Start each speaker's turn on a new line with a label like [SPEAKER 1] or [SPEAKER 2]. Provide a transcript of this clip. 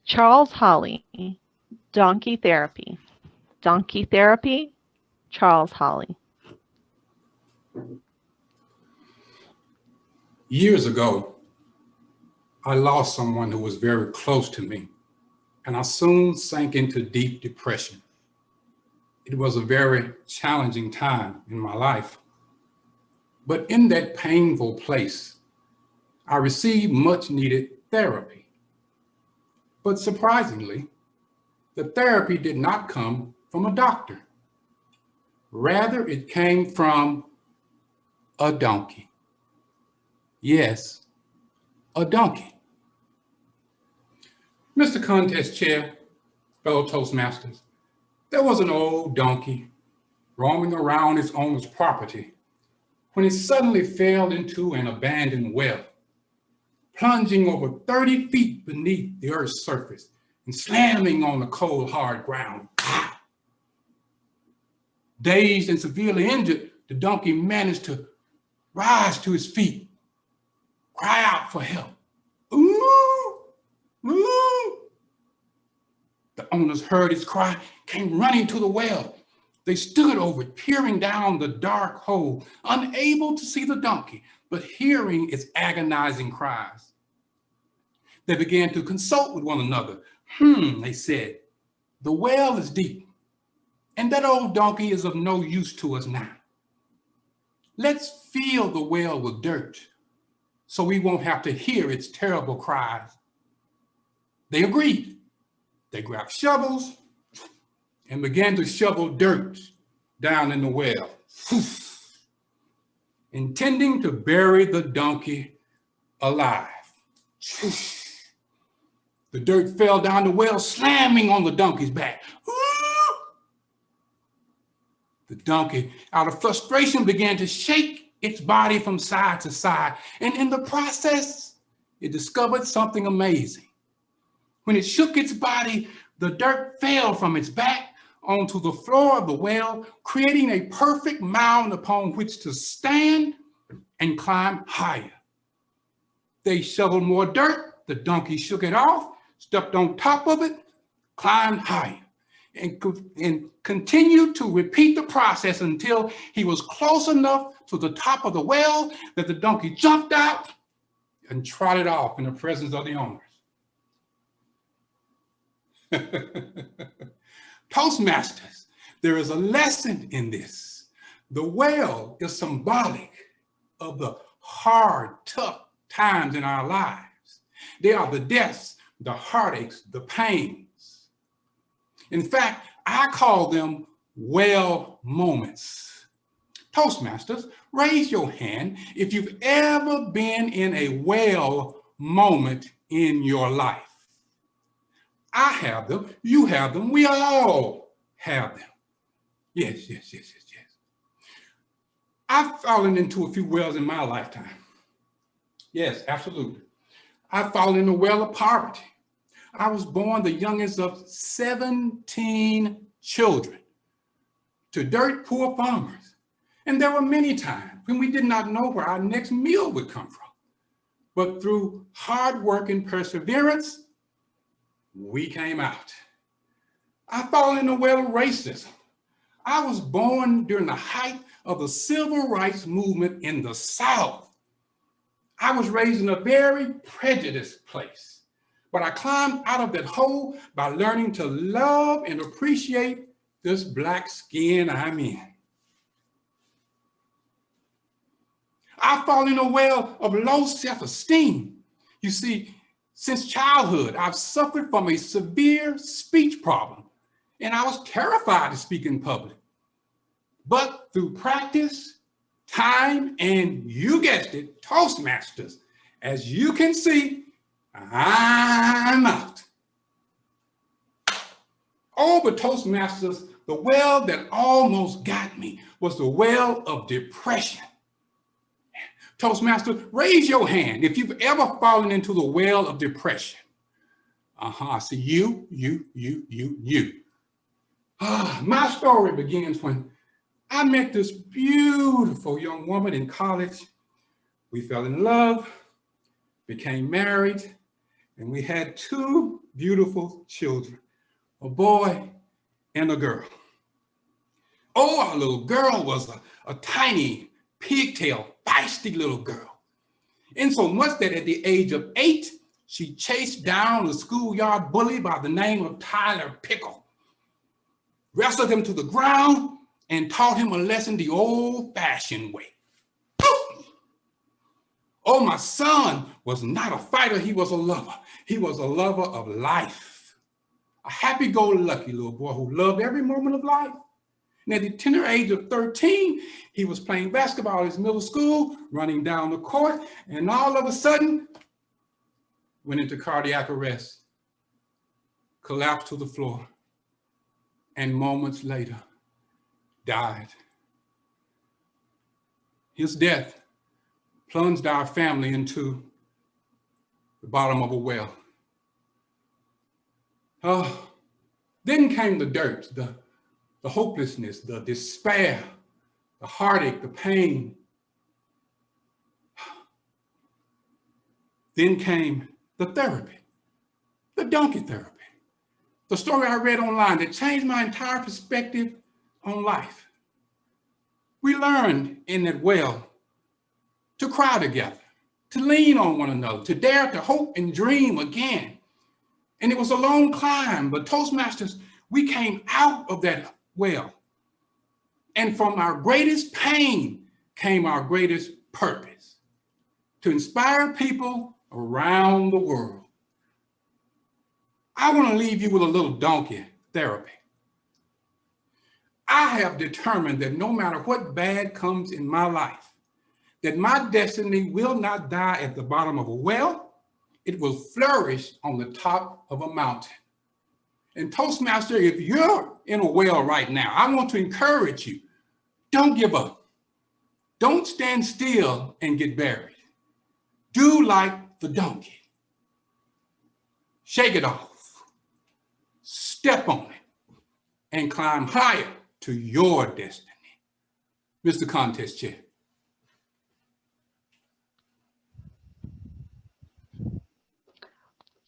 [SPEAKER 1] Charles Holly, Donkey Therapy. Donkey Therapy, Charles Holly.
[SPEAKER 2] Years ago, I lost someone who was very close to me, and I soon sank into deep depression. It was a very challenging time in my life. But in that painful place, I received much needed therapy. But surprisingly, the therapy did not come from a doctor. Rather, it came from a donkey. Yes, a donkey. Mr. Contest Chair, fellow Toastmasters, there was an old donkey roaming around its owner's property when it suddenly fell into an abandoned well, plunging over 30 feet beneath the earth's surface and slamming on the cold, hard ground. Dazed and severely injured, the donkey managed to rise to his feet, cry out for help. Ooh, ooh. The owners heard his cry, came running to the well. They stood over it, peering down the dark hole, unable to see the donkey, but hearing its agonizing cries. They began to consult with one another. They said, the well is deep, and that old donkey is of no use to us now. Let's fill the well with dirt so we won't have to hear its terrible cries. They agreed. They grabbed shovels and began to shovel dirt down in the well, intending to bury the donkey alive. The dirt fell down the well, slamming on the donkey's back. The donkey, out of frustration, began to shake its body from side to side. And in the process, it discovered something amazing. When it shook its body, the dirt fell from its back onto the floor of the well, creating a perfect mound upon which to stand and climb higher. They shoveled more dirt, the donkey shook it off, stepped on top of it, climbed higher, and continued to repeat the process until he was close enough to the top of the well that the donkey jumped out and trotted off in the presence of the owners. Toastmasters, there is a lesson in this. The well is symbolic of the hard, tough times in our lives. They are the deaths, the heartaches, the pains. In fact, I call them well moments. Toastmasters, raise your hand if you've ever been in a well moment in your life. I have them, you have them, we all have them. Yes. I've fallen into a few wells in my lifetime. Yes, absolutely. I've fallen in the well of poverty. I was born the youngest of 17 children to dirt poor farmers. And there were many times when we did not know where our next meal would come from. But through hard work and perseverance, we came out. I've fallen in the well of racism. I was born during the height of the civil rights movement in the South. I was raised in a very prejudiced place, but I climbed out of that hole by learning to love and appreciate this Black skin I'm in. I fall in a well of low self-esteem. You see, since childhood, I've suffered from a severe speech problem, and I was terrified to speak in public. But through practice, time, and you guessed it, Toastmasters, as you can see, I'm out. Oh, but Toastmasters, the well that almost got me was the well of depression. Toastmaster, raise your hand if you've ever fallen into the well of depression. I see you. My story begins when I met this beautiful young woman in college. We fell in love, became married, and we had two beautiful children, a boy and a girl. Oh, our little girl was a tiny, pigtail, feisty little girl. In so much that at the age of 8, she chased down a schoolyard bully by the name of Tyler Pickle, wrestled him to the ground, and taught him a lesson the old-fashioned way. Oh, my son was not a fighter, he was a lover. He was a lover of life. A happy-go-lucky little boy who loved every moment of life. And at the tender age of 13, he was playing basketball at his middle school, running down the court, and all of a sudden, went into cardiac arrest, collapsed to the floor, and moments later, died. His death plunged our family into the bottom of a well. Then came the dirt, the hopelessness, the despair, the heartache, the pain. Then came the therapy, the donkey therapy, the story I read online that changed my entire perspective on life. We learned in that well to cry together, to lean on one another, to dare to hope and dream again. And it was a long climb, but Toastmasters, we came out of that well. And from our greatest pain came our greatest purpose, to inspire people around the world. I want to leave you with a little donkey therapy. I have determined that no matter what bad comes in my life, that my destiny will not die at the bottom of a well, it will flourish on the top of a mountain. And Toastmaster, if you're in a well right now, I want to encourage you, don't give up. Don't stand still and get buried. Do like the donkey. Shake it off, step on it, and climb higher to your destiny. Mr. Contest Chair.